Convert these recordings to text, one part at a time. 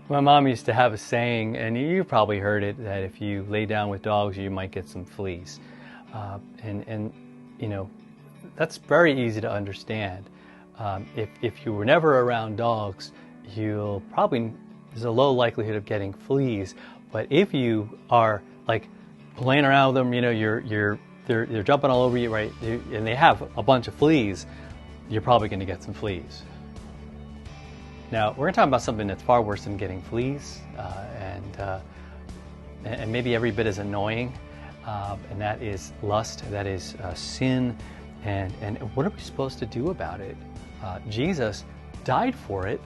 My mom used to have a saying, and you probably heard it, that if you lay down with dogs, you might get some fleas. And you know, that's very easy to understand. If you were never around dogs, there's a low likelihood of getting fleas. But if you are like playing around with them, you know, they're jumping all over you, right? And they have a bunch of fleas, you're probably going to get some fleas. Now, we're going to talk about something that's far worse than getting fleas, and maybe every bit as annoying, and that is lust, that is sin, and what are we supposed to do about it? Jesus died for it.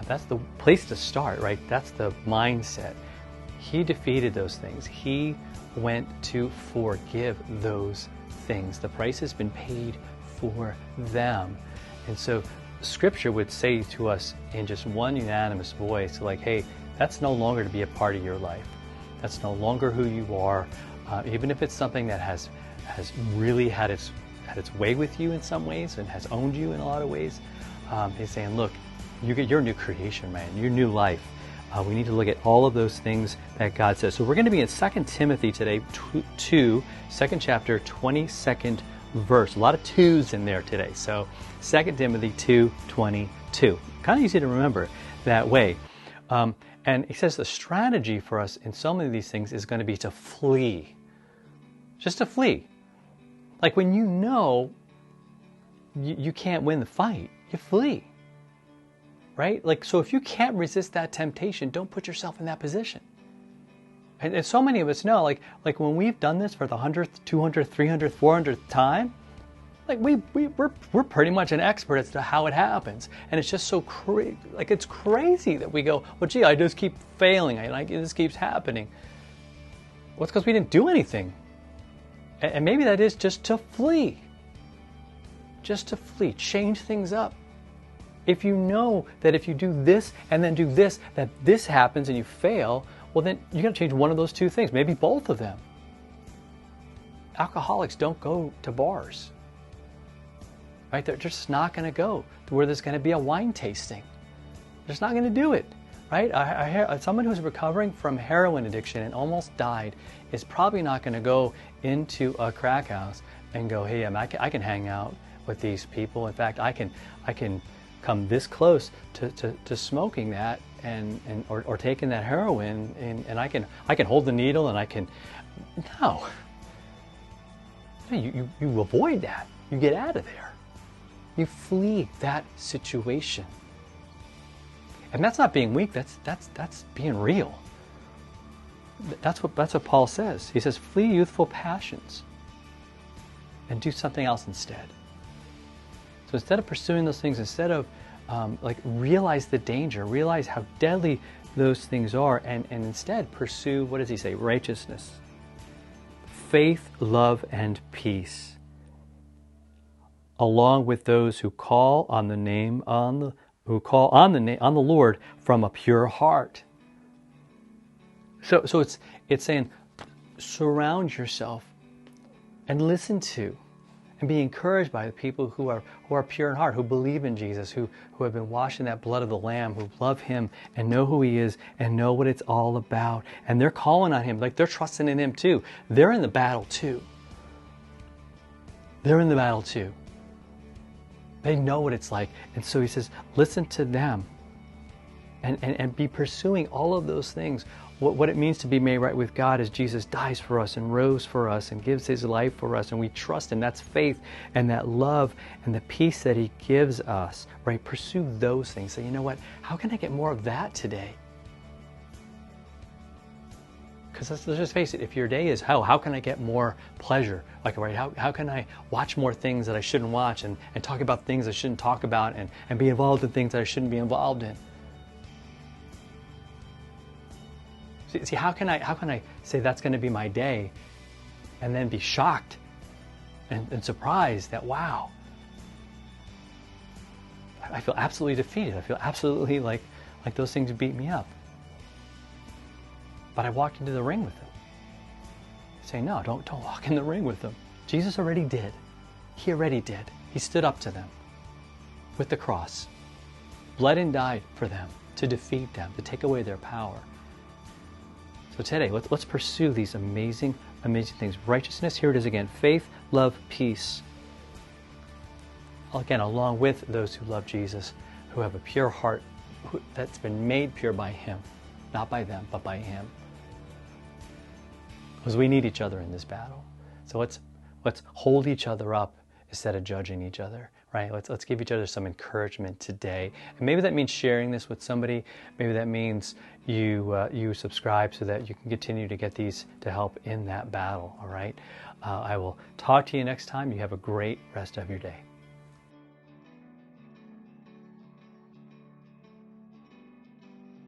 That's the place to start, right? That's the mindset. He defeated those things. He went to forgive those things. The price has been paid for them. And so Scripture would say to us in just one unanimous voice, like, hey, that's no longer to be a part of your life. That's no longer who you are. Even if it's something that has really had its way with you in some ways and has owned you in a lot of ways. He's saying, look, you get your new creation, man, your new life. We need to look at all of those things that God says. So we're going to be in 2 Timothy today, 2nd chapter, 22nd verse. A lot of twos in there today. So 2 Timothy 2:22. Kind of easy to remember that way. And he says the strategy for us in so many of these things is going to be to flee. Just to flee. Like when you know you can't win the fight, you flee. Right? Like, so if you can't resist that temptation, don't put yourself in that position. And so many of us know, like when we've done this for the 100th, 200th, 300th, 400th time, like we're pretty much an expert as to how it happens. And it's just so crazy. Like, it's crazy that we go, well, gee, I just keep failing. It just keeps happening. Well, it's because we didn't do anything. And maybe that is just to flee. Just to flee. Change things up. If you know that if you do this and then do this, that this happens and you fail, well, then you're going to change one of those two things, maybe both of them. Alcoholics don't go to bars. Right? They're just not going to go to where there's going to be a wine tasting. They're just not going to do it. Right? I hear someone who's recovering from heroin addiction and almost died is probably not going to go into a crack house and go, hey, I can hang out with these people. In fact, I can come this close to smoking that or taking that heroin and I can hold the needle and I can. No. You avoid that. You get out of there. You flee that situation. And that's not being weak, that's being real. That's what Paul says. He says, flee youthful passions and do something else instead. So instead of pursuing those things, instead of realize the danger, realize how deadly those things are, and instead pursue, what does he say? Righteousness, faith, love, and peace, along with those who call on the Lord from a pure heart. So it's saying, surround yourself and listen to and be encouraged by the people who are pure in heart, who believe in Jesus, who have been washed in that blood of the Lamb, who love Him and know who He is and know what it's all about. And they're calling on Him, like they're trusting in Him too. They're in the battle too. They're in the battle too. They know what it's like. And so he says, listen to them and be pursuing all of those things. What it means to be made right with God is Jesus dies for us and rose for us and gives His life for us, and we trust Him. That's faith and that love and the peace that He gives us, right? Pursue those things. Say, you know what? How can I get more of that today? Because let's just face it, if your day is how can I get more pleasure? Like, right, how can I watch more things that I shouldn't watch and talk about things I shouldn't talk about and be involved in things that I shouldn't be involved in? See, how can I say that's going to be my day and then be shocked and surprised that, wow, I feel absolutely defeated. I feel absolutely like those things beat me up. But I walked into the ring with them. Say, no, don't walk in the ring with them. Jesus already did. He already did. He stood up to them with the cross, bled and died for them. to defeat them, to take away their power. So today, let's pursue these amazing, amazing things. Righteousness, here it is again. Faith, love, peace. Again, along with those who love Jesus, who have a pure heart that's been made pure by Him. Not by them, but by Him. Because we need each other in this battle. So let's hold each other up instead of judging each other, right? Let's give each other some encouragement today. And maybe that means sharing this with somebody. Maybe that means you subscribe so that you can continue to get these to help in that battle, all right? I will talk to you next time. You have a great rest of your day.